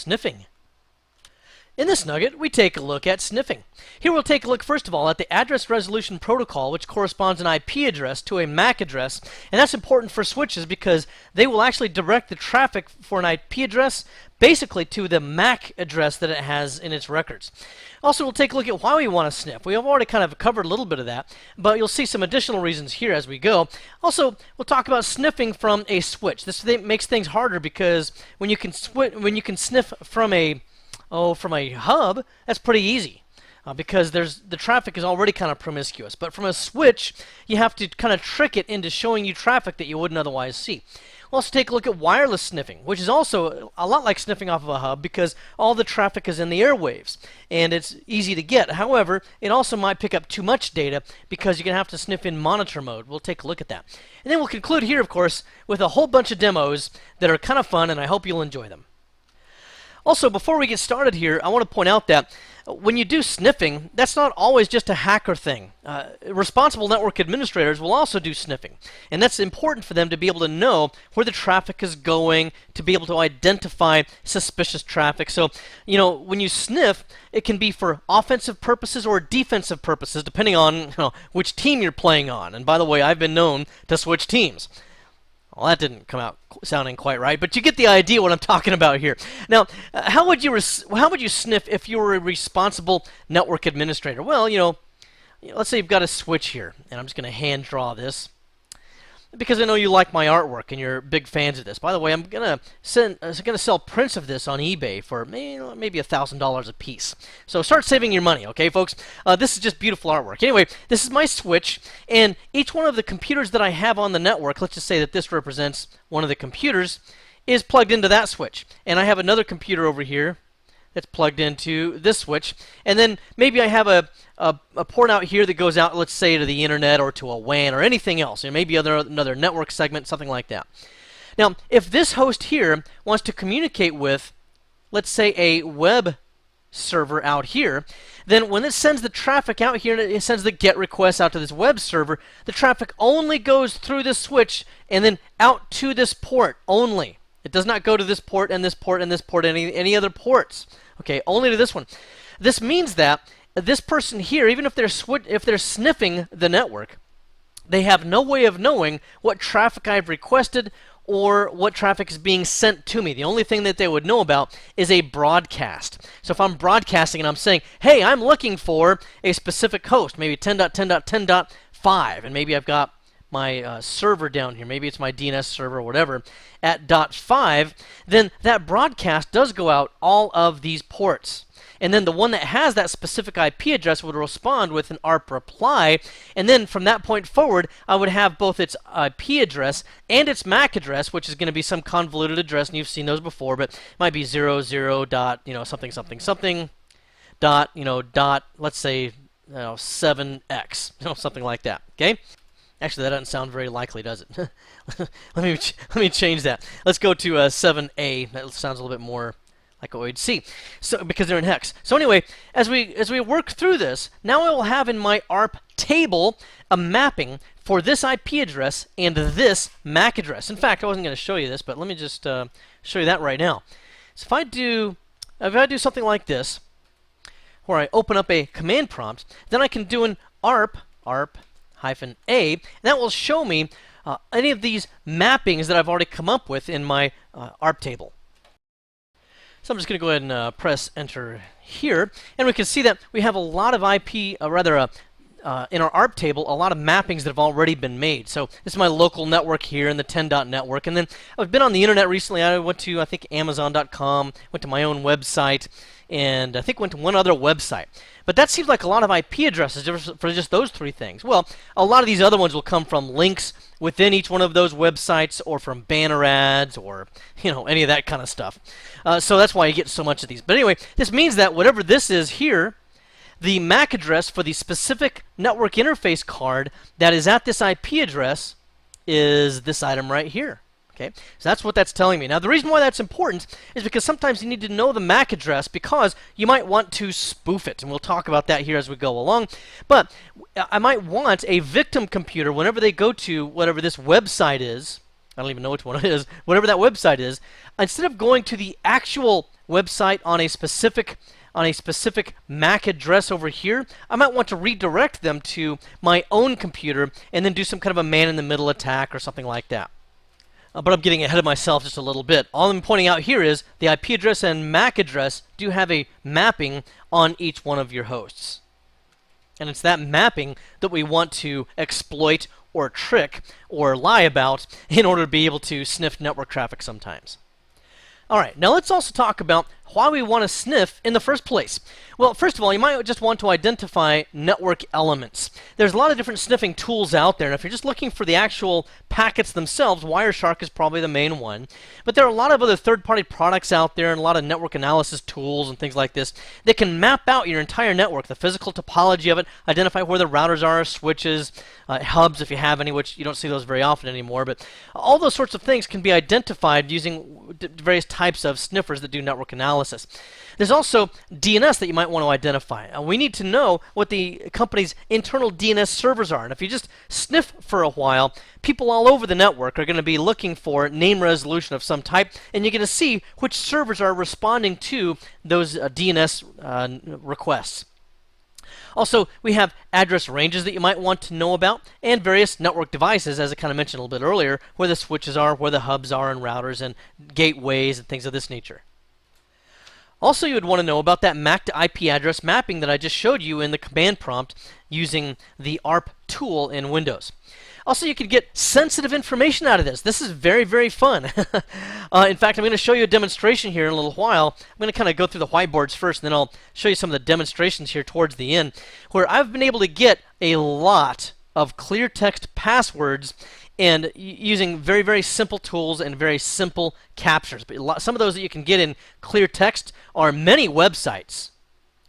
Sniffing. In this nugget, we take a look at sniffing. Here we'll take a look first of all at the address resolution protocol, which corresponds an IP address to a MAC address, and that's important for switches because they will actually direct the traffic for an IP address basically to the MAC address that it has in its records. Also, we'll take a look at why we want to sniff. We have already kind of covered a little bit of that, but you'll see some additional reasons here as we go. Also, we'll talk about sniffing from a switch. This makes things harder because when you can sniff from a hub, that's pretty easy because the traffic is already kind of promiscuous. But from a switch, you have to kind of trick it into showing you traffic that you wouldn't otherwise see. We'll also take a look at wireless sniffing, which is also a lot like sniffing off of a hub because all the traffic is in the airwaves and it's easy to get. However, it also might pick up too much data because you're going to have to sniff in monitor mode. We'll take a look at that. And then we'll conclude here, of course, with a whole bunch of demos that are kind of fun, and I hope you'll enjoy them. Also, before we get started here, I want to point out that when you do sniffing, that's not always just a hacker thing. Responsible network administrators will also do sniffing, and that's important for them to be able to know where the traffic is going, to be able to identify suspicious traffic. So, when you sniff, it can be for offensive purposes or defensive purposes, depending on which team you're playing on. And by the way, I've been known to switch teams. Well, that didn't come out sounding quite right, but you get the idea what I'm talking about here. Now, how would you sniff if you were a responsible network administrator? Well, let's say you've got a switch here, and I'm just going to hand draw this because I know you like my artwork and you're big fans of this. By the way, I'm going to sell prints of this on eBay for maybe $1,000 a piece. So start saving your money, okay, folks? This is just beautiful artwork. Anyway, this is my switch, and each one of the computers that I have on the network, let's just say that this represents one of the computers, is plugged into that switch. And I have another computer over here that's plugged into this switch, and then maybe I have a port out here that goes out, let's say, to the internet or to a WAN or anything else, maybe another network segment, something like that. Now, if this host here wants to communicate with, let's say, a web server out here, then when it sends the traffic out here, it sends the GET request out to this web server, the traffic only goes through this switch and then out to this port only. It does not go to this port and this port and this port and any other ports. Okay, only to this one. This means that this person here, even if they're sniffing the network, they have no way of knowing what traffic I've requested or what traffic is being sent to me. The only thing that they would know about is a broadcast. So if I'm broadcasting and I'm saying, hey, I'm looking for a specific host, maybe 10.10.10.5, and maybe I've got my server down here, maybe it's my DNS server or whatever, at .5, then that broadcast does go out all of these ports. And then the one that has that specific IP address would respond with an ARP reply, and then from that point forward, I would have both its IP address and its MAC address, which is going to be some convoluted address, and you've seen those before, but it might be 00 dot, something something something dot, dot, let's say, 7x, something like that, okay? Actually, that doesn't sound very likely, does it? let me change that. Let's go to 7A. That sounds a little bit more like what we'd see. So because they're in hex. So anyway, as we work through this, now I will have in my ARP table a mapping for this IP address and this MAC address. In fact, I wasn't going to show you this, but let me just show you that right now. So if I do something like this, where I open up a command prompt, then I can do an ARP -A, and that will show me any of these mappings that I've already come up with in my ARP table. So I'm just going to go ahead and press enter here, and we can see that we have a lot of in our ARP table, a lot of mappings that have already been made. So this is my local network here in the 10. Network, and then I've been on the internet recently. I went to, I think, Amazon.com, went to my own website, and I think went to one other website. But that seems like a lot of IP addresses for just those three things. Well, a lot of these other ones will come from links within each one of those websites, or from banner ads, or any of that kind of stuff. So that's why you get so much of these. But anyway, this means that whatever this is here, the MAC address for the specific network interface card that is at this IP address is this item right here. Okay, so that's what that's telling me. Now, the reason why that's important is because sometimes you need to know the MAC address because you might want to spoof it, and we'll talk about that here as we go along. But I might want a victim computer, whenever they go to whatever this website is, I don't even know which one it is, whatever that website is, instead of going to the actual website on a specific MAC address over here, I might want to redirect them to my own computer and then do some kind of a man-in-the-middle attack or something like that. But I'm getting ahead of myself just a little bit. All I'm pointing out here is the IP address and MAC address do have a mapping on each one of your hosts. And it's that mapping that we want to exploit or trick or lie about in order to be able to sniff network traffic sometimes. Alright, now let's also talk about why we want to sniff in the first place. Well, first of all, you might just want to identify network elements. There's a lot of different sniffing tools out there, and if you're just looking for the actual packets themselves, Wireshark is probably the main one. But there are a lot of other third-party products out there and a lot of network analysis tools and things like this that can map out your entire network, the physical topology of it, identify where the routers are, switches, hubs if you have any, which you don't see those very often anymore. But all those sorts of things can be identified using various types of sniffers that do network analysis. There's also DNS that you might want to identify. We need to know what the company's internal DNS servers are. And if you just sniff for a while, people all over the network are going to be looking for name resolution of some type, and you're going to see which servers are responding to those DNS requests. Also, we have address ranges that you might want to know about, and various network devices, as I kind of mentioned a little bit earlier, where the switches are, where the hubs are, and routers, and gateways, and things of this nature. Also, you would want to know about that MAC to IP address mapping that I just showed you in the command prompt using the ARP tool in Windows. Also, you could get sensitive information out of this. This is very, very fun. In fact, I'm going to show you a demonstration here in a little while. I'm going to kind of go through the whiteboards first, and then I'll show you some of the demonstrations here towards the end, where I've been able to get a lot of clear text passwords and using very, very simple tools and very simple captures. But some of those that you can get in clear text are many websites.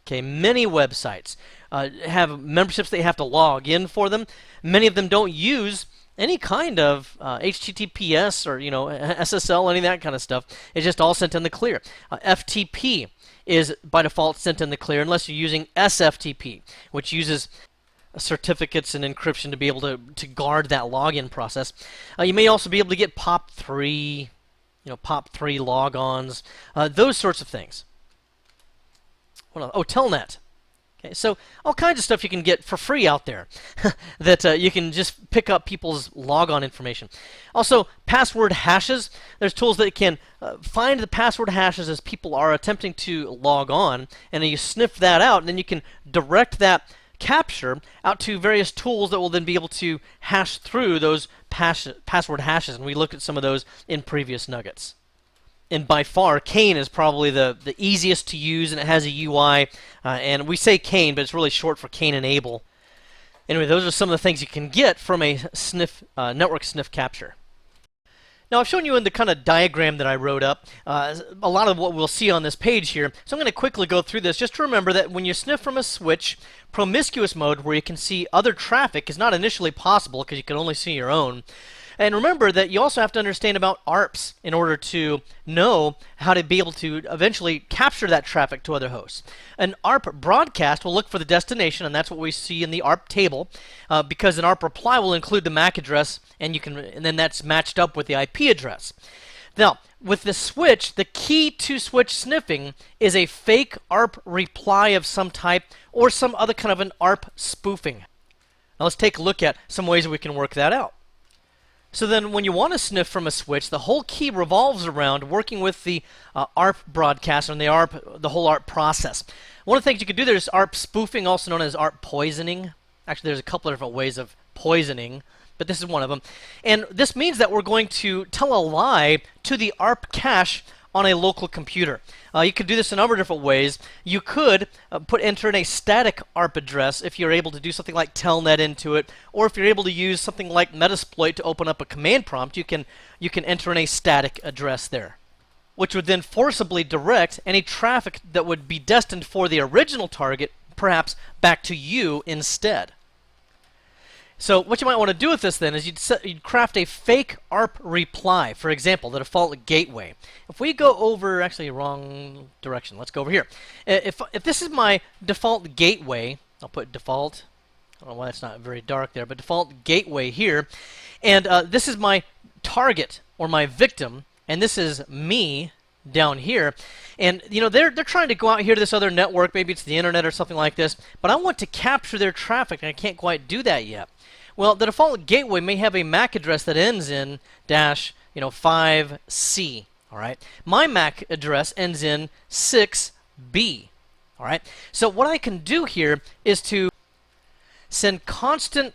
Okay, many websites have memberships that you have to log in for them. Many of them don't use any kind of HTTPS or SSL, any of that kind of stuff. It's just all sent in the clear. FTP is by default sent in the clear unless you're using SFTP, which uses certificates and encryption to be able to guard that login process. You may also be able to get POP3, POP3 logons, those sorts of things. Oh, Telnet. Okay, so all kinds of stuff you can get for free out there that you can just pick up people's logon information. Also, password hashes. There's tools that can find the password hashes as people are attempting to log on, and then you sniff that out, and then you can direct that capture out to various tools that will then be able to hash through those password hashes, and we looked at some of those in previous nuggets. And by far, Kane is probably the easiest to use, and it has a UI, and we say Kane, but it's really short for Kane Enable. Anyway, those are some of the things you can get from a network sniff capture. Now, I've shown you in the kind of diagram that I wrote up a lot of what we'll see on this page here. So I'm going to quickly go through this just to remember that when you sniff from a switch, promiscuous mode, where you can see other traffic, is not initially possible because you can only see your own. And remember that you also have to understand about ARPs in order to know how to be able to eventually capture that traffic to other hosts. An ARP broadcast will look for the destination, and that's what we see in the ARP table, because an ARP reply will include the MAC address, and then that's matched up with the IP address. Now, with the switch, the key to switch sniffing is a fake ARP reply of some type or some other kind of an ARP spoofing. Now let's take a look at some ways we can work that out. So then when you want to sniff from a switch, the whole key revolves around working with the ARP broadcast and the whole ARP process. One of the things you can do there is ARP spoofing, also known as ARP poisoning. Actually, there's a couple of different ways of poisoning, but this is one of them. And this means that we're going to tell a lie to the ARP cache on a local computer. You could do this in a number of different ways. You could enter in a static ARP address if you're able to do something like telnet into it, or if you're able to use something like Metasploit to open up a command prompt, you can enter in a static address there, which would then forcibly direct any traffic that would be destined for the original target, perhaps back to you instead. So what you might want to do with this then is you'd craft a fake ARP reply. For example, the default gateway. If we go over, actually wrong direction, let's go over here. If this is my default gateway, I'll put default, I don't know why that's not very dark there, but default gateway here, and this is my target or my victim, and this is me, down here. And you know, they're trying to go out here to this other network, maybe it's the internet or something like this, but I want to capture their traffic and I can't quite do that yet. Well, the default gateway may have a MAC address that ends in dash, 5C. All right. My MAC address ends in 6B. All right. So what I can do here is to send constant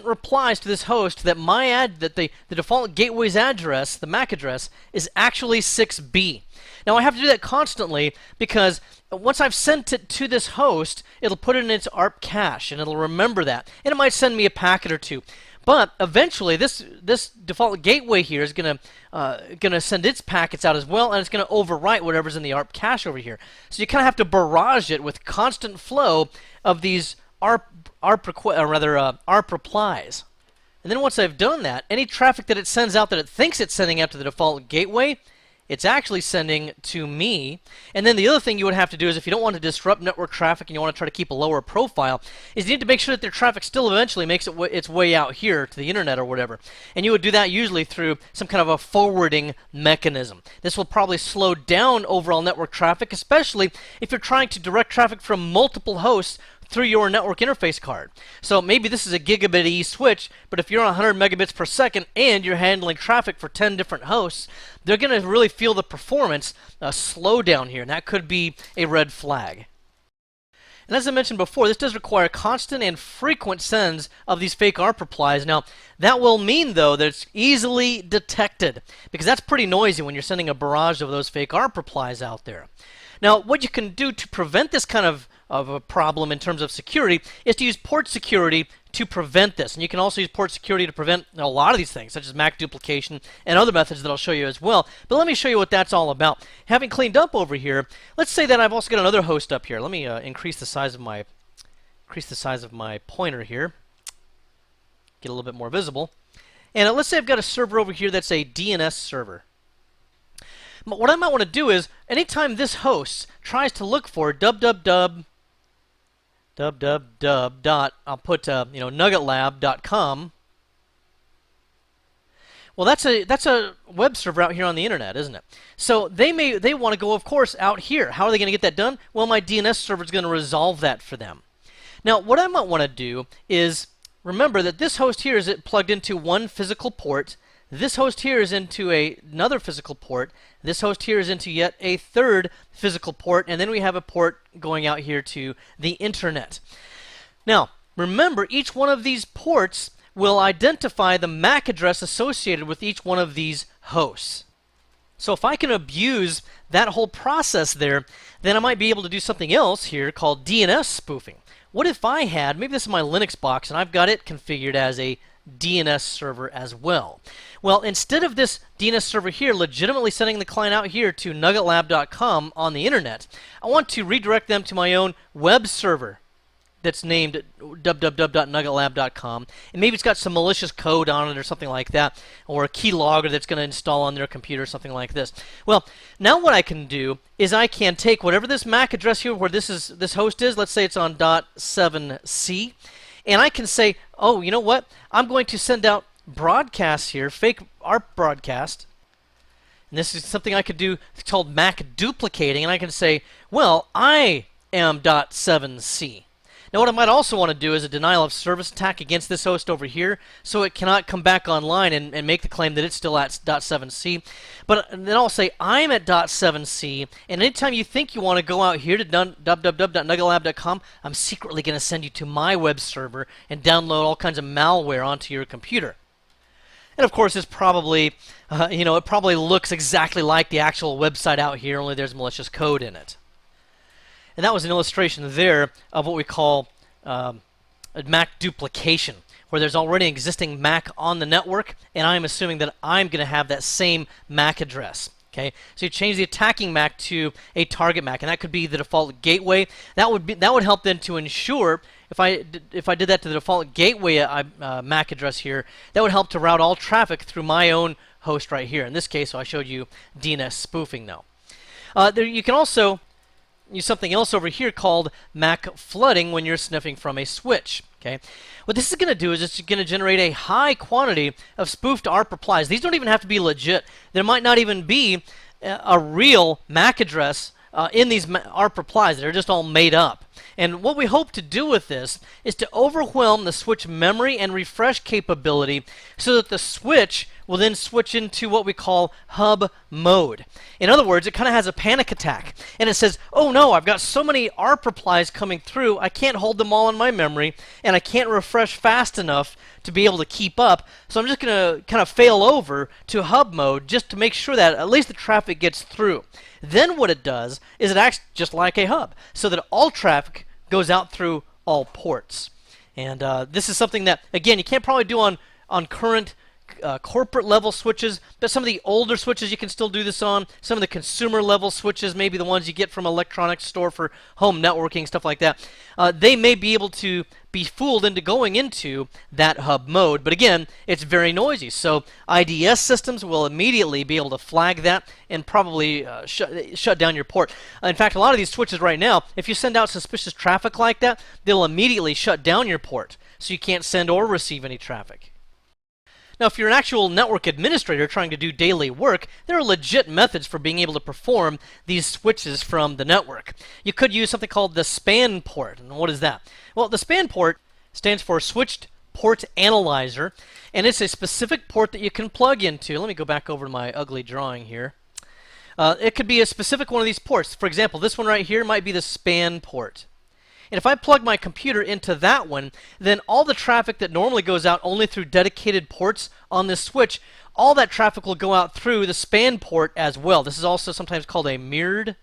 replies to this host that the default gateway's address, the MAC address, is actually 6B. Now I have to do that constantly because once I've sent it to this host, it'll put it in its ARP cache and it'll remember that, and it might send me a packet or two. But eventually, this default gateway here is gonna send its packets out as well, and it's gonna overwrite whatever's in the ARP cache over here. So you kind of have to barrage it with constant flow of these ARP replies. And then once I've done that, any traffic that it sends out that it thinks it's sending out to the default gateway, it's actually sending to me. And then the other thing you would have to do is, if you don't want to disrupt network traffic and you want to try to keep a lower profile, is you need to make sure that their traffic still eventually makes its way out here to the internet or whatever. And you would do that usually through some kind of a forwarding mechanism. This will probably slow down overall network traffic, especially if you're trying to direct traffic from multiple hosts through your network interface card. So maybe this is a gigabit E switch, but if you're on 100 megabits per second and you're handling traffic for 10 different hosts, they're going to really feel the performance slow down here, and that could be a red flag. And as I mentioned before, this does require constant and frequent sends of these fake ARP replies. Now, that will mean, though, that it's easily detected, because that's pretty noisy when you're sending a barrage of those fake ARP replies out there. Now, what you can do to prevent this kind of a problem in terms of security is to use port security to prevent this. And you can also use port security to prevent a lot of these things, such as MAC duplication and other methods that I'll show you as well. But let me show you what that's all about. Having cleaned up over here, let's say that I've also got another host up here. Let me increase the size of my pointer here, get a little bit more visible. And let's say I've got a server over here that's a DNS server. What I might want to do is, anytime this host tries to look for www. I'll put nuggetlab.com. Well, that's a web server out here on the internet, isn't it? So they want to go, of course, out here. How are they going to get that done? Well, my DNS server is going to resolve that for them. Now, what I might want to do is remember that this host here is plugged into one physical port. This host here is into another physical port. This host here is into yet a third physical port. And then we have a port going out here to the internet. Now, remember, each one of these ports will identify the MAC address associated with each one of these hosts. So if I can abuse that whole process there, then I might be able to do something else here called DNS spoofing. What if I had, maybe this is my Linux box, and I've got it configured as a DNS server as well. Well, instead of this DNS server here legitimately sending the client out here to nuggetlab.com on the internet, I want to redirect them to my own web server that's named www.nuggetlab.com, and maybe it's got some malicious code on it or something like that, or a keylogger that's going to install on their computer, something like this. Well, now what I can do is I can take whatever this MAC address here where this host is, let's say it's on .7c, and I can say, oh, you know what? I'm going to send out broadcasts here, fake ARP broadcast. And this is something I could do. It's called MAC duplicating. And I can say, well, I am .7c. Now, what I might also want to do is a denial of service attack against this host over here, so it cannot come back online and make the claim that it's still at .7c. But then I'll say I'm at .7c, and anytime you think you want to go out here to www.nuggetlab.com, I'm secretly going to send you to my web server and download all kinds of malware onto your computer. And of course, it's probably, it probably looks exactly like the actual website out here, only there's malicious code in it. And that was an illustration there of what we call a MAC duplication, where there's already an existing MAC on the network, and I'm assuming that I'm going to have that same MAC address. Okay, so you change the attacking MAC to a target MAC, and that could be the default gateway. That would help then to ensure if I did that to the default gateway MAC address here, that would help to route all traffic through my own host right here. In this case, so I showed you DNS spoofing though. You can also use something else over here called MAC flooding when you're sniffing from a switch. Okay, what this is going to do is it's going to generate a high quantity of spoofed ARP replies. These don't even have to be legit. There might not even be a real MAC address in these ARP replies that are just all made up. And what we hope to do with this is to overwhelm the switch memory and refresh capability so that the switch will then switch into what we call hub mode. In other words, it kind of has a panic attack. And it says, oh no, I've got so many ARP replies coming through, I can't hold them all in my memory, and I can't refresh fast enough to be able to keep up. So I'm just going to kind of fail over to hub mode just to make sure that at least the traffic gets through. Then what it does is it acts just like a hub, so that all traffic goes out through all ports. And this is something that, again, you can't probably do on current corporate level switches, but some of the older switches you can still do this on. Some of the consumer level switches, maybe the ones you get from an electronics store for home networking, stuff like that, they may be able to be fooled into going into that hub mode. But again, it's very noisy, so IDS systems will immediately be able to flag that and probably shut down your port. In fact, a lot of these switches right now, if you send out suspicious traffic like that, they'll immediately shut down your port, so you can't send or receive any traffic. Now, if you're an actual network administrator trying to do daily work, there are legit methods for being able to perform these switches from the network. You could use something called the span port. And what is that? Well, the span port stands for Switched Port Analyzer, and it's a specific port that you can plug into. Let me go back over to my ugly drawing here. It could be a specific one of these ports. For example, this one right here might be the span port. And if I plug my computer into that one, then all the traffic that normally goes out only through dedicated ports on this switch, all that traffic will go out through the span port as well. This is also sometimes called a mirrored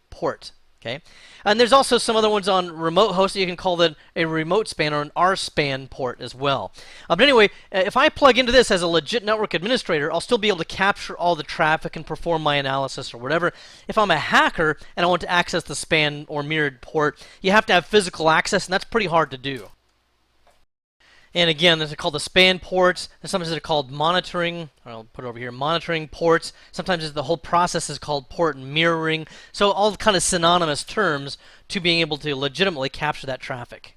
port. Okay, and there's also some other ones on remote hosts that you can call that a remote span or an RSpan port as well. But anyway, if I plug into this as a legit network administrator, I'll still be able to capture all the traffic and perform my analysis or whatever. If I'm a hacker and I want to access the span or mirrored port, you have to have physical access, and that's pretty hard to do. And again, they're called the span ports, and sometimes they're called monitoring. I'll put it over here, monitoring ports. Sometimes the whole process is called port mirroring. So all kind of synonymous terms to being able to legitimately capture that traffic.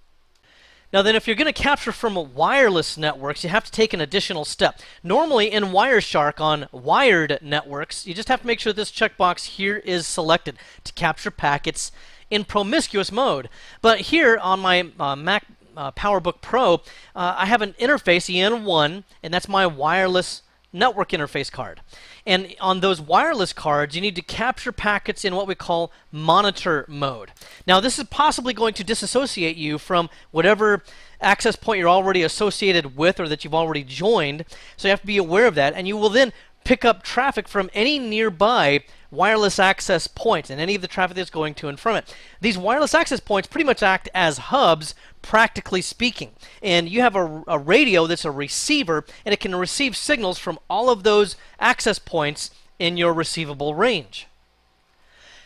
Now then, if you're going to capture from wireless networks, you have to take an additional step. Normally in Wireshark on wired networks, you just have to make sure this checkbox here is selected to capture packets in promiscuous mode. But here on my Mac PowerBook Pro, I have an interface, EN1, and that's my wireless network interface card. And on those wireless cards, you need to capture packets in what we call monitor mode. Now, this is possibly going to disassociate you from whatever access point you're already associated with or that you've already joined, so you have to be aware of that, and you will then pick up traffic from any nearby wireless access points and any of the traffic that's going to and from it. These wireless access points pretty much act as hubs, practically speaking. And you have a radio that's a receiver, and it can receive signals from all of those access points in your receivable range.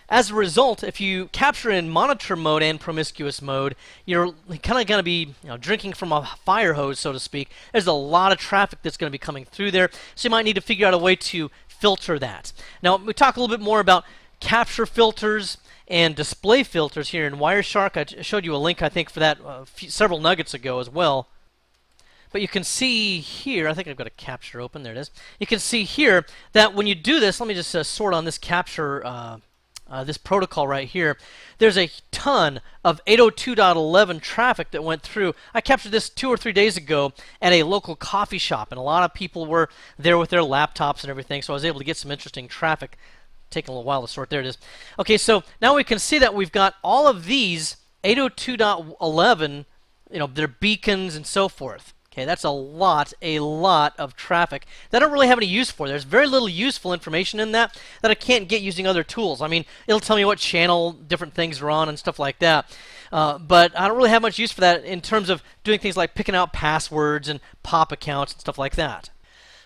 As a result, if you capture in monitor mode and promiscuous mode, you're kind of going to be drinking from a fire hose, so to speak. There's a lot of traffic that's going to be coming through there, so you might need to figure out a way to filter that. Now, we talk a little bit more about capture filters and display filters here in Wireshark. I showed you a link, I think, for that several nuggets ago as well. But you can see here, I think I've got a capture open. There it is. You can see here that when you do this, let me just sort on this capture this protocol right here. There's a ton of 802.11 traffic that went through. I captured this 2 or 3 days ago at a local coffee shop, and a lot of people were there with their laptops and everything, so I was able to get some interesting traffic. Taking a little while to sort. There it is. Okay, so now we can see that we've got all of these 802.11, they're beacons and so forth. Okay, that's a lot of traffic that I don't really have any use for. There's very little useful information in that I can't get using other tools. I mean, it'll tell me what channel different things are on and stuff like that. But I don't really have much use for that in terms of doing things like picking out passwords and pop accounts and stuff like that.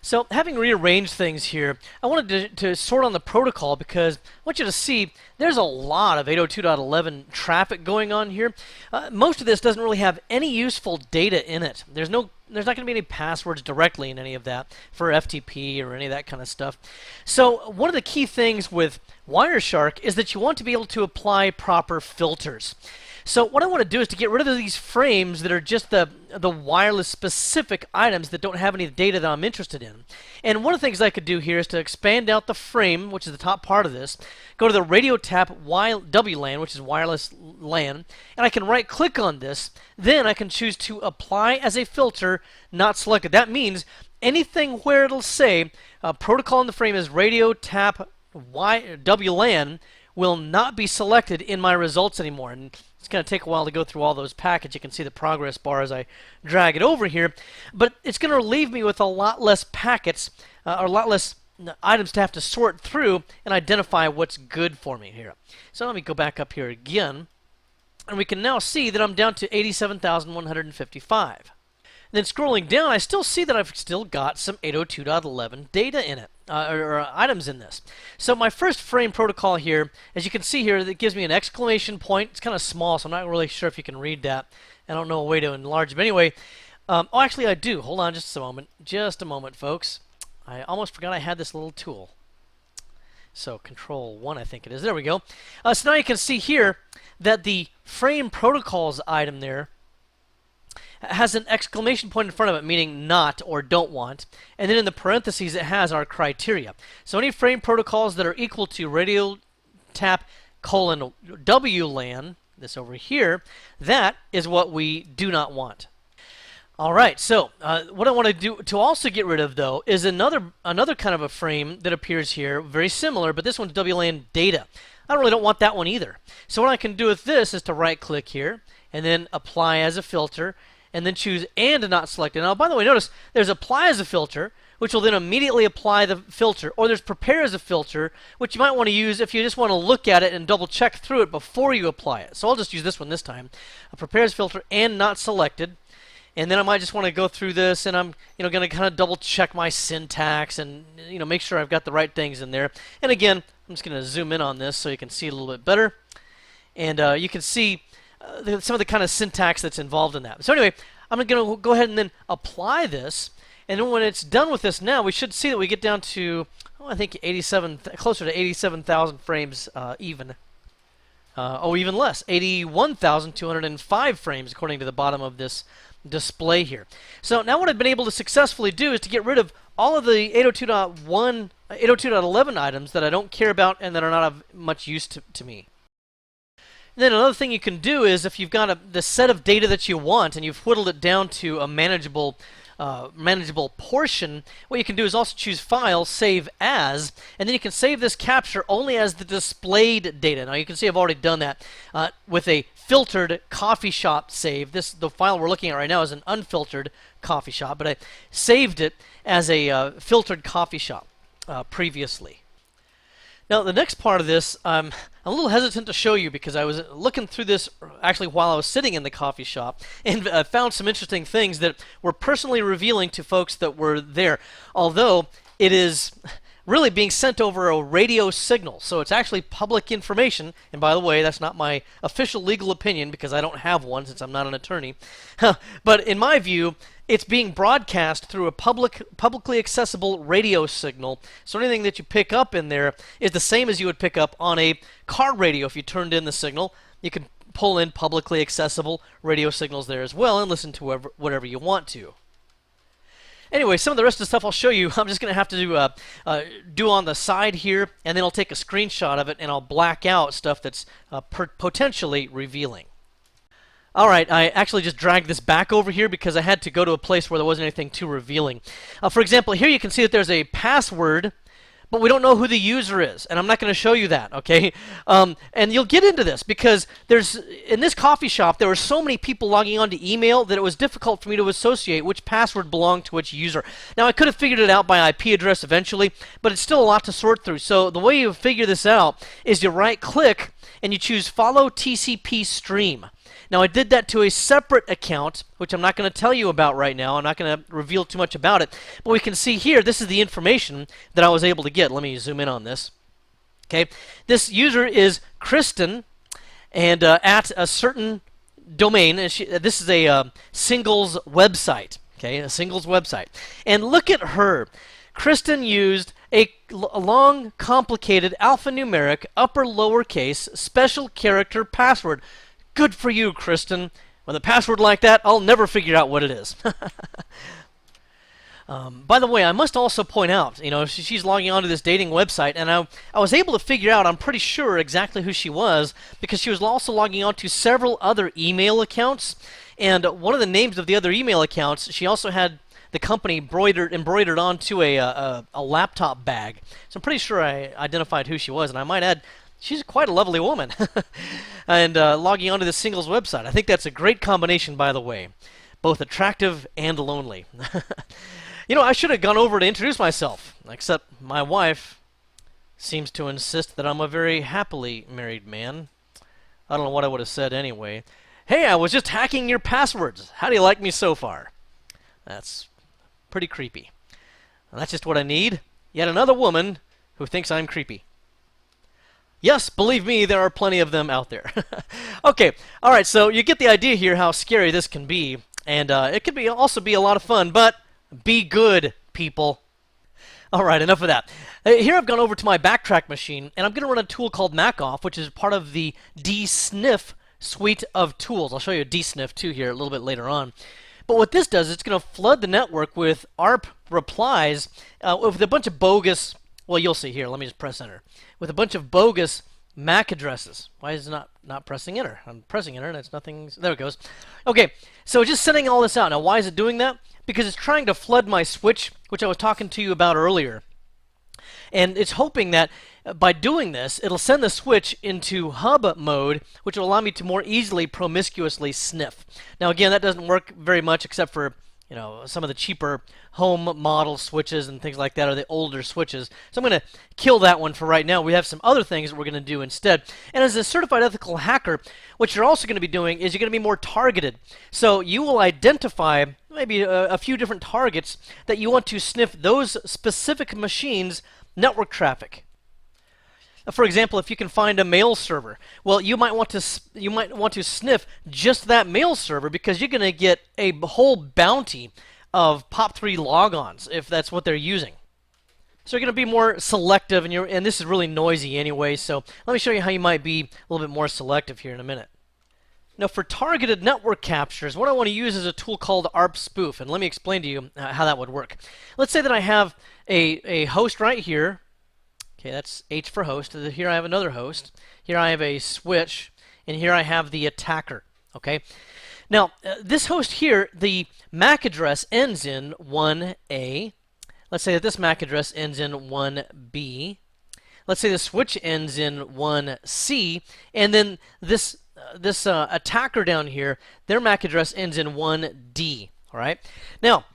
So having rearranged things here, I wanted to sort on the protocol because I want you to see there's a lot of 802.11 traffic going on here. Most of this doesn't really have any useful data in it. There's no there's not going to be any passwords directly in any of that for FTP or any of that kind of stuff. So one of the key things with Wireshark is that you want to be able to apply proper filters. So what I want to do is to get rid of these frames that are just the wireless specific items that don't have any data that I'm interested in. And one of the things I could do here is to expand out the frame, which is the top part of this, go to the radio tap WLAN, which is wireless LAN, and I can right click on this. Then I can choose to apply as a filter not selected. That means anything where it'll say protocol in the frame is radio tap WLAN will not be selected in my results anymore. And it's going to take a while to go through all those packets. You can see the progress bar as I drag it over here. But it's going to leave me with a lot less packets, or a lot less items to have to sort through and identify what's good for me here. So let me go back up here again. And we can now see that I'm down to 87,155. Then scrolling down, I still see that I've still got some 802.11 data in it, or items in this. So my first frame protocol here, as you can see here, that gives me an exclamation point. It's kind of small, so I'm not really sure if you can read that. I don't know a way to enlarge it. But anyway, oh, actually I do. Hold on just a moment. Just a moment, folks. I almost forgot I had this little tool. So Control 1, I think it is. There we go. So now you can see here that the frame protocols item there has an exclamation point in front of it, meaning not or don't want. And then in the parentheses, it has our criteria. So any frame protocols that are equal to radio tap WLAN, this over here, that is what we do not want. All right, so what I want to do to also get rid of, though, is another kind of a frame that appears here, very similar, but this one's WLAN data. I really don't want that one either. So what I can do with this is to right-click here, and then apply as a filter, and then choose and not selected. Now, by the way, notice there's apply as a filter, which will then immediately apply the filter, or there's prepare as a filter, which you might want to use if you just want to look at it and double check through it before you apply it. So I'll just use this one this time. Prepare as filter and not selected. And then I might just want to go through this, and I'm going to kind of double check my syntax and make sure I've got the right things in there. And again, I'm just going to zoom in on this so you can see it a little bit better. And you can see some of the kind of syntax that's involved in that. So anyway, I'm going to go ahead and then apply this. And then when it's done with this now, we should see that we get down to, I think 87, closer to 87,000 frames even. Even less, 81,205 frames according to the bottom of this display here. So now what I've been able to successfully do is to get rid of all of the 802.11 items that I don't care about and that are not of much use to me. And then another thing you can do is if you've got the set of data that you want and you've whittled it down to a manageable portion, what you can do is also choose File, Save As, and then you can save this capture only as the displayed data. Now you can see I've already done that with a filtered coffee shop save. The file we're looking at right now is an unfiltered coffee shop, but I saved it as a filtered coffee shop previously. Now, the next part of this, I'm a little hesitant to show you because I was looking through this actually while I was sitting in the coffee shop and found some interesting things that were personally revealing to folks that were there. Although it is really being sent over a radio signal, so it's actually public information. And by the way, that's not my official legal opinion because I don't have one since I'm not an attorney. But in my view, it's being broadcast through a publicly accessible radio signal. So anything that you pick up in there is the same as you would pick up on a car radio. If you turned in the signal, you can pull in publicly accessible radio signals there as well and listen to whatever you want to. Anyway, some of the rest of the stuff I'll show you, I'm just going to have to do on the side here, and then I'll take a screenshot of it and I'll black out stuff that's potentially revealing. Alright, I actually just dragged this back over here because I had to go to a place where there wasn't anything too revealing. For example, here you can see that there's a password, but we don't know who the user is, and I'm not going to show you that, okay? And you'll get into this because in this coffee shop, there were so many people logging on to email that it was difficult for me to associate which password belonged to which user. Now, I could have figured it out by IP address eventually, but it's still a lot to sort through. So the way you figure this out is you right-click and you choose Follow TCP Stream. Now, I did that to a separate account, which I'm not going to tell you about right now. I'm not going to reveal too much about it. But we can see here, this is the information that I was able to get. Let me zoom in on this. Okay, this user is Kristen, and at a certain domain, this is a singles website. Okay, a singles website. And look at her. Kristen used a long, complicated alphanumeric, upper lowercase, special character password. Good for you, Kristen. With a password like that, I'll never figure out what it is. By the way, I must also point out, she's logging onto this dating website, and I was able to figure out, I'm pretty sure, exactly who she was, because she was also logging on to several other email accounts, and one of the names of the other email accounts, she also had the company embroidered onto a laptop bag. So I'm pretty sure I identified who she was, and I might add, she's quite a lovely woman. And logging onto the singles website. I think that's a great combination, by the way. Both attractive and lonely. I should have gone over to introduce myself, except my wife seems to insist that I'm a very happily married man. I don't know what I would have said anyway. Hey, I was just hacking your passwords. How do you like me so far? That's pretty creepy. And that's just what I need. Yet another woman who thinks I'm creepy. Yes, believe me, there are plenty of them out there. Okay, all right, so you get the idea here how scary this can be. And it could also be a lot of fun, but be good, people. All right, enough of that. Here I've gone over to my backtrack machine, and I'm going to run a tool called MacOff, which is part of the dsniff suite of tools. I'll show you a dsniff too here a little bit later on. But what this does is it's going to flood the network with ARP replies with a bunch of bogus, well, you'll see here. Let me just press enter. With a bunch of bogus MAC addresses. Why is it not pressing enter? I'm pressing enter and it's nothing. There it goes. Okay, so just sending all this out. Now, why is it doing that? Because it's trying to flood my switch, which I was talking to you about earlier. And it's hoping that by doing this, it'll send the switch into hub mode, which will allow me to more easily promiscuously sniff. Now, again, that doesn't work very much except for some of the cheaper home model switches and things like that, or the older switches. So I'm going to kill that one for right now. We have some other things that we're going to do instead. And as a certified ethical hacker, what you're also going to be doing is you're going to be more targeted. So you will identify maybe a few different targets that you want to sniff those specific machines' network traffic. For example, if you can find a mail server, well, you might want to sniff just that mail server because you're going to get a whole bounty of POP3 logons if that's what they're using. So you're going to be more selective, and this is really noisy anyway. So let me show you how you might be a little bit more selective here in a minute. Now, for targeted network captures, what I want to use is a tool called ARP Spoof, and let me explain to you how that would work. Let's say that I have a host right here. Okay, that's H for host. Here I have another host. Here I have a switch. And here I have the attacker. Okay? Now, this host here, the MAC address ends in 1A. Let's say that this MAC address ends in 1B. Let's say the switch ends in 1C. And then this attacker down here, their MAC address ends in 1D. All right? Now,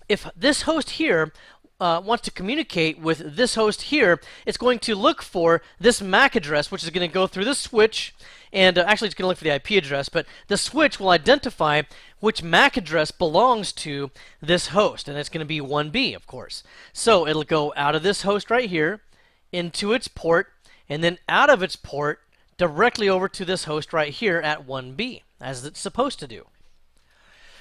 if this host here wants to communicate with this host here, it's going to look for this MAC address, which is going to go through the switch, and actually it's going to look for the IP address, but the switch will identify which MAC address belongs to this host, and it's going to be 1B, of course. So it'll go out of this host right here, into its port, and then out of its port, directly over to this host right here at 1B, as it's supposed to do.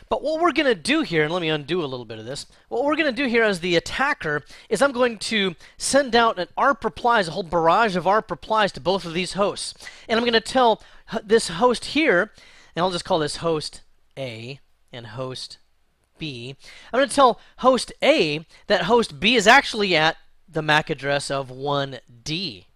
But what we're going to do here, and let me undo a little bit of this, what we're going to do here as the attacker is I'm going to send out an ARP replies, a whole barrage of ARP replies to both of these hosts. And I'm going to tell this host here, and I'll just call this host A and host B. I'm going to tell host A that host B is actually at the MAC address of 1D.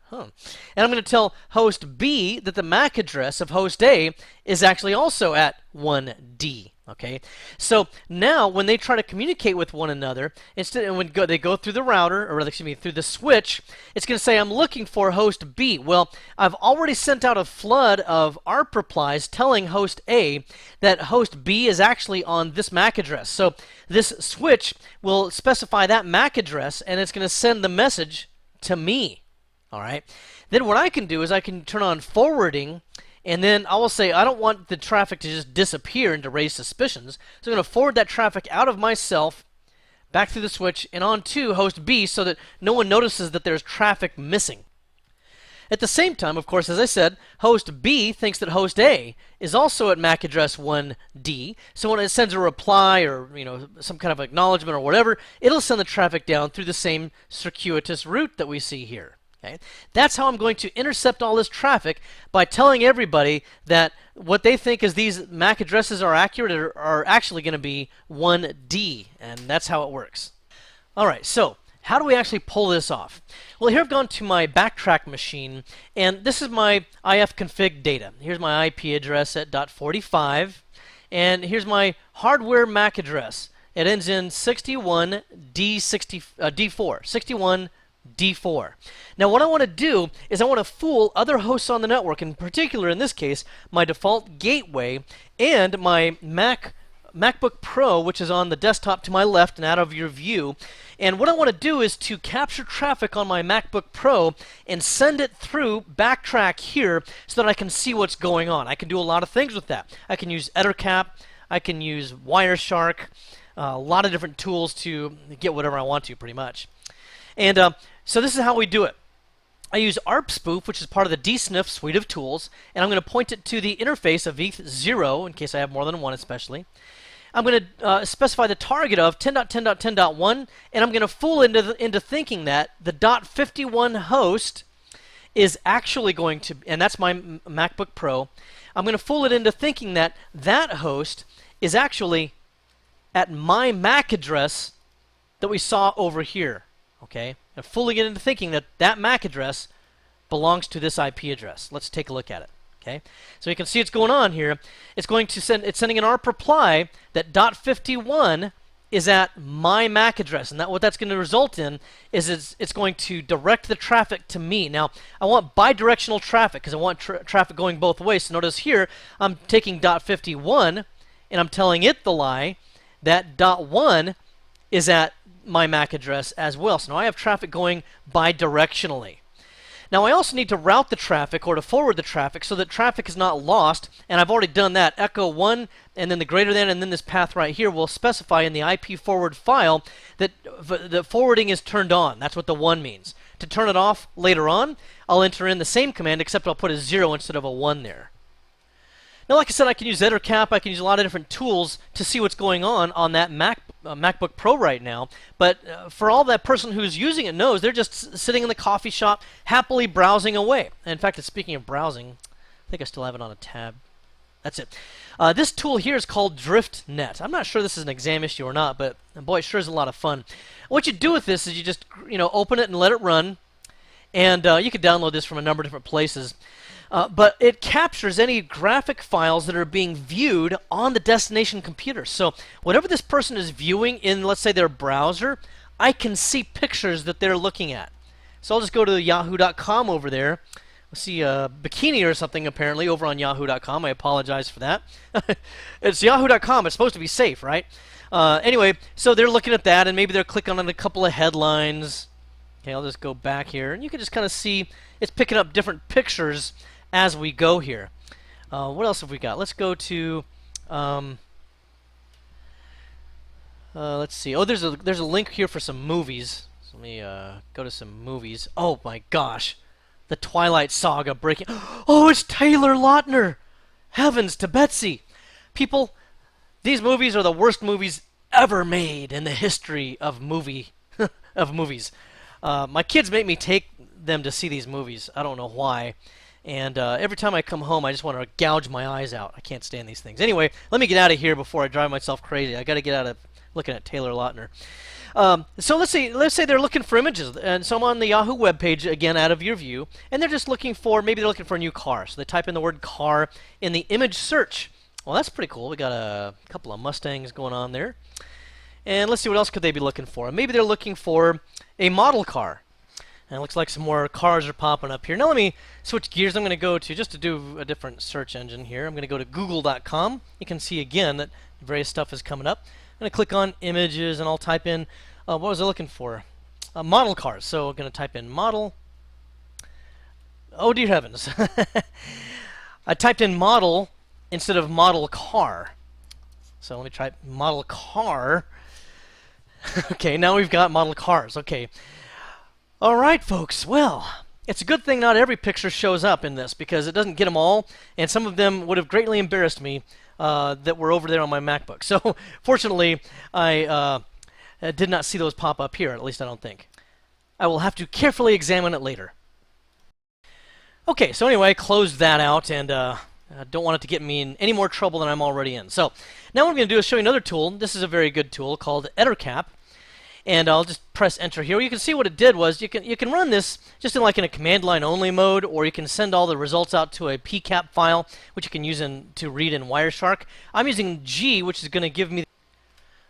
And I'm going to tell host B that the MAC address of host A is actually also at 1D. Okay, so now when they try to communicate with one another, when they go through the router, or rather, excuse me, through the switch, it's going to say, I'm looking for host B. Well, I've already sent out a flood of ARP replies telling host A that host B is actually on this MAC address. So this switch will specify that MAC address, and it's going to send the message to me. All right. Then what I can do is I can turn on forwarding, and then I will say I don't want the traffic to just disappear and to raise suspicions. So I'm going to forward that traffic out of myself, back through the switch, and on to host B so that no one notices that there's traffic missing. At the same time, of course, as I said, host B thinks that host A is also at MAC address 1D. So when it sends a reply or some kind of acknowledgement or whatever, it'll send the traffic down through the same circuitous route that we see here. Okay? That's how I'm going to intercept all this traffic, by telling everybody that what they think is these MAC addresses are accurate are actually going to be 1D, and that's how it works. All right, so how do we actually pull this off? Well, here I've gone to my backtrack machine, and this is my ifconfig data. Here's my IP address at .45, and here's my hardware MAC address. It ends in 61D4. Now, what I want to do is I want to fool other hosts on the network, in particular, in this case, my default gateway and my MacBook Pro, which is on the desktop to my left and out of your view. And what I want to do is to capture traffic on my MacBook Pro and send it through backtrack here so that I can see what's going on. I can do a lot of things with that. I can use ettercap, I can use Wireshark, a lot of different tools to get whatever I want to, pretty much. And so this is how we do it. I use ARPspoof, which is part of the dsniff suite of tools, and I'm going to point it to the interface of ETH0, in case I have more than one especially. I'm going to specify the target of 10.10.10.1, and I'm going to fool into thinking that the .51 host is actually going to, and that's my MacBook Pro, I'm going to fool it into thinking that that host is actually at my MAC address that we saw over here. Okay, and fooling it into thinking that that MAC address belongs to this IP address. Let's take a look at it. Okay, so you can see what's going on here. It's sending an ARP reply that .51 is at my MAC address, and what that's going to result in is it's going to direct the traffic to me. Now, I want bidirectional traffic because I want traffic going both ways. So notice here, I'm taking .51 and I'm telling it the lie that .1 is at my MAC address as well. So now I have traffic going bidirectionally. Now I also need to route the traffic or to forward the traffic so that traffic is not lost, and I've already done that. Echo 1 and then the greater than and then this path right here will specify in the IP forward file that the forwarding is turned on. That's what the 1 means. To turn it off later on, I'll enter in the same command except I'll put a 0 instead of a 1 there. Now, like I said, I can use ettercap, I can use a lot of different tools to see what's going on that MacBook Pro right now. But for all that person who's using it knows, they're just sitting in the coffee shop, happily browsing away. And in fact, speaking of browsing, I think I still have it on a tab. That's it. This tool here is called DriftNet. I'm not sure this is an exam issue or not, but boy, it sure is a lot of fun. What you do with this is you just open it and let it run. And you can download this from a number of different places. But it captures any graphic files that are being viewed on the destination computer. So whatever this person is viewing in, let's say, their browser, I can see pictures that they're looking at. So I'll just go to yahoo.com over there. We'll see a bikini or something apparently over on yahoo.com. I apologize for that. It's yahoo.com. It's supposed to be safe, right? Anyway, so they're looking at that, and maybe they're clicking on a couple of headlines. Okay, I'll just go back here, and you can just kind of see it's picking up different pictures as we go here. What else have we got? Let's go to let's see. Oh, there's a link here for some movies. So let me go to some movies. Oh my gosh, the Twilight Saga breaking. Oh, it's Taylor Lautner. Heavens to Betsy. People, these movies are the worst movies ever made in the history of movies. My kids make me take them to see these movies. I don't know why. And every time I come home, I just want to gouge my eyes out. I can't stand these things. Anyway, let me get out of here before I drive myself crazy. I got to get out of looking at Taylor Lautner. So let's say they're looking for images, and so I'm on the Yahoo webpage again, out of your view, and they're just looking for, maybe they're looking for a new car. So they type in the word car in the image search. Well, that's pretty cool. We got a couple of Mustangs going on there. And let's see, what else could they be looking for? Maybe they're looking for a model car. And it looks like some more cars are popping up here. Now let me switch gears. I'm going to go to, just to do a different search engine here, I'm going to go to google.com. You can see again that various stuff is coming up. I'm going to click on images, and I'll type in, what was I looking for? Model cars. So I'm going to type in model. Oh, dear heavens. I typed in model instead of model car. So let me try model car. Okay, now we've got model cars. Okay. All right, folks. Well, It's a good thing not every picture shows up in this because it doesn't get them all, and some of them would have greatly embarrassed me that were over there on my MacBook. So fortunately, I did not see those pop up here, at least I don't think. I will have to carefully examine it later. Okay, so anyway, I closed that out, and I don't want it to get me in any more trouble than I'm already in. So now what I'm going to do is show you another tool. This is a very good tool called ehack. And I'll just press enter here. You can see what it did was you can run this just in a command line only mode, or you can send all the results out to a pcap file, which you can use to read in Wireshark. I'm using G, which is going to give me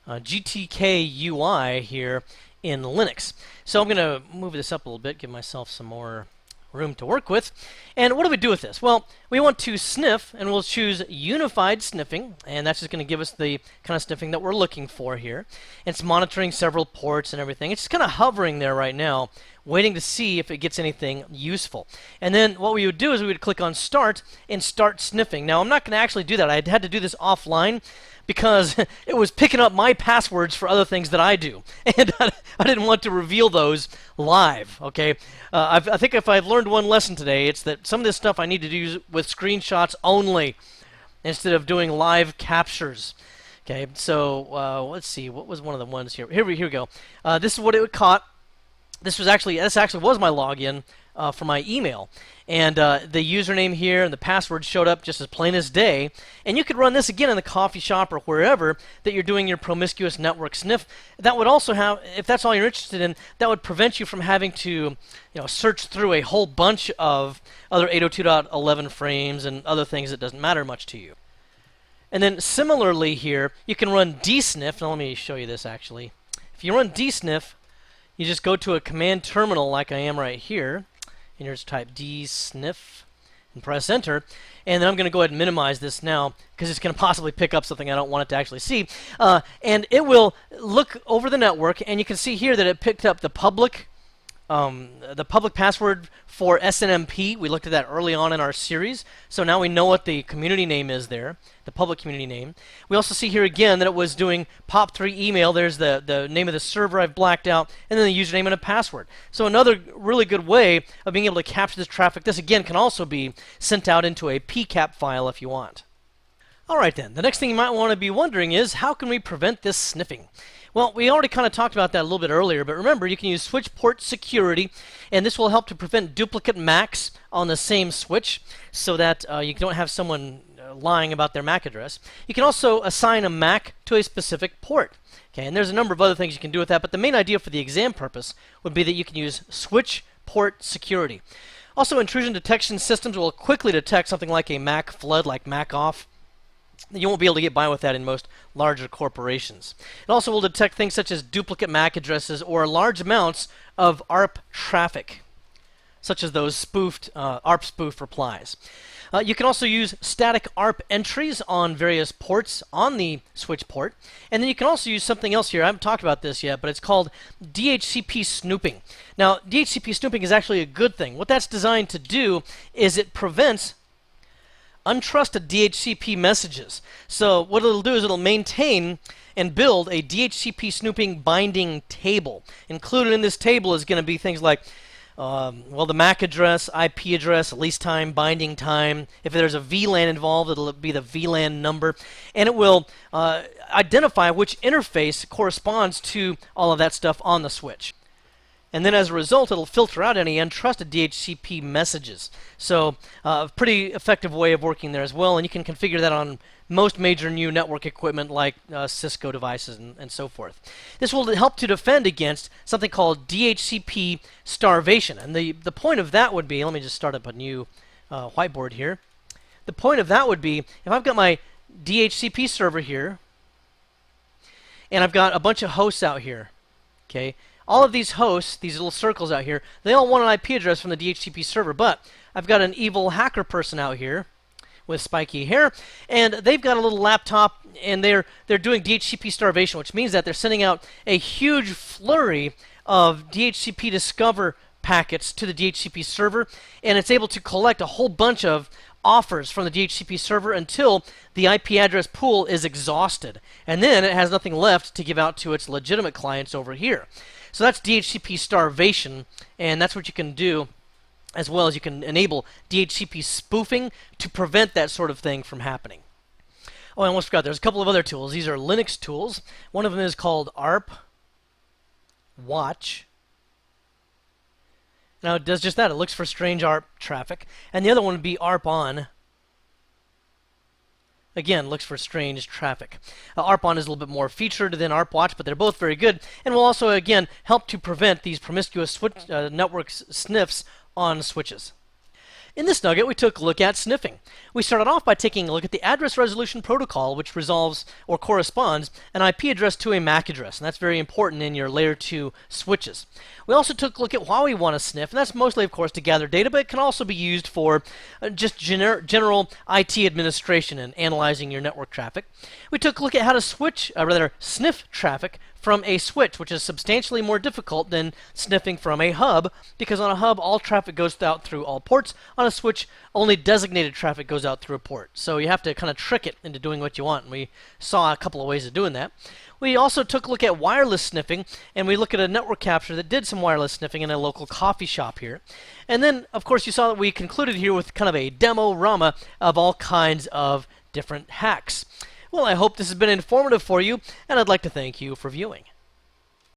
GTK UI here in Linux. So I'm going to move this up a little bit, give myself some more room to work with. And what do we do with this? Well, we want to sniff, and we'll choose unified sniffing, and that's just going to give us the kind of sniffing that we're looking for here. It's monitoring several ports and everything. It's just kind of hovering there right now, waiting to see if it gets anything useful. And then what we would do is we would click on start and start sniffing. Now I'm not going to actually do that. I had to do this offline because it was picking up my passwords for other things that I do, and I didn't want to reveal those live. Okay, I think if I've learned one lesson today, it's that some of this stuff I need to do with screenshots only instead of doing live captures. Okay, so let's see, what was one of the ones here? Here we go. This is what it caught. This actually was my login for my email, and the username here and the password showed up just as plain as day. And you could run this again in the coffee shop or wherever that you're doing your promiscuous network sniff. That would also have, if that's all you're interested in, that would prevent you from having to, search through a whole bunch of other 802.11 frames and other things that doesn't matter much to you. And then similarly here, you can run dsniff. Now let me show you this actually. If you run dsniff, you just go to a command terminal like I am right here, and you just type dsniff and press enter. And then I'm going to go ahead and minimize this now because it's going to possibly pick up something I don't want it to actually see. And it will look over the network, and you can see here that it picked up the public password for SNMP. We looked at that early on in our series, so now we know what the community name is there, the public community name. We also see here again that it was doing POP3 email. There's the name of the server I've blacked out, and then the username and a password. So another really good way of being able to capture this traffic. This again can also be sent out into a pcap file if you want. Alright then, the next thing you might want to be wondering is, how can we prevent this sniffing? Well, we already kind of talked about that a little bit earlier, but remember, you can use switch port security, and this will help to prevent duplicate MACs on the same switch so that you don't have someone lying about their MAC address. You can also assign a MAC to a specific port. Okay, and there's a number of other things you can do with that, but the main idea for the exam purpose would be that you can use switch port security. Also, intrusion detection systems will quickly detect something like a MAC flood, like MAC off. You won't be able to get by with that in most larger corporations. It also will detect things such as duplicate MAC addresses or large amounts of ARP traffic, such as those spoofed ARP spoof replies. You can also use static ARP entries on various ports on the switch port. And then you can also use something else here. I haven't talked about this yet, but it's called DHCP snooping. Now, DHCP snooping is actually a good thing. What that's designed to do is it prevents untrusted DHCP messages. So what it'll do is it'll maintain and build a DHCP snooping binding table. Included in this table is going to be things like the MAC address, IP address, lease time, binding time. If there's a VLAN involved, it'll be the VLAN number. And it will identify which interface corresponds to all of that stuff on the switch. And then as a result, it'll filter out any untrusted DHCP messages. So a pretty effective way of working there as well. And you can configure that on most major new network equipment like Cisco devices and so forth. This will help to defend against something called DHCP starvation. And the point of that would be, let me just start up a new whiteboard here. The point of that would be, if I've got my DHCP server here, and I've got a bunch of hosts out here, okay? All of these hosts, these little circles out here, they all want an IP address from the DHCP server, but I've got an evil hacker person out here with spiky hair, and they've got a little laptop, and they're doing DHCP starvation, which means that they're sending out a huge flurry of DHCP discover packets to the DHCP server, and it's able to collect a whole bunch of offers from the DHCP server until the IP address pool is exhausted, and then it has nothing left to give out to its legitimate clients over here. So that's DHCP starvation, and that's what you can do as well as you can enable DHCP spoofing to prevent that sort of thing from happening. Oh, I almost forgot. There's a couple of other tools. These are Linux tools. One of them is called ARP Watch. Now it does just that. It looks for strange ARP traffic. And the other one would be ARP On. Again, looks for strange traffic. ARP On is a little bit more featured than ARP Watch, but they're both very good, and will also, again, help to prevent these promiscuous network sniffs on switches. In this nugget, we took a look at sniffing. We started off by taking a look at the address resolution protocol, which resolves or corresponds an IP address to a MAC address, and that's very important in your layer 2 switches. We also took a look at why we want to sniff, and that's mostly, of course, to gather data, but it can also be used for just general IT administration and analyzing your network traffic. We took a look at how to sniff traffic from a switch, which is substantially more difficult than sniffing from a hub, because on a hub, all traffic goes out through all ports. On a switch, only designated traffic goes out through a port. So you have to kind of trick it into doing what you want, and we saw a couple of ways of doing that. We also took a look at wireless sniffing, and we looked at a network capture that did some wireless sniffing in a local coffee shop here. And then, of course, you saw that we concluded here with kind of a demo-rama of all kinds of different hacks. Well, I hope this has been informative for you, and I'd like to thank you for viewing.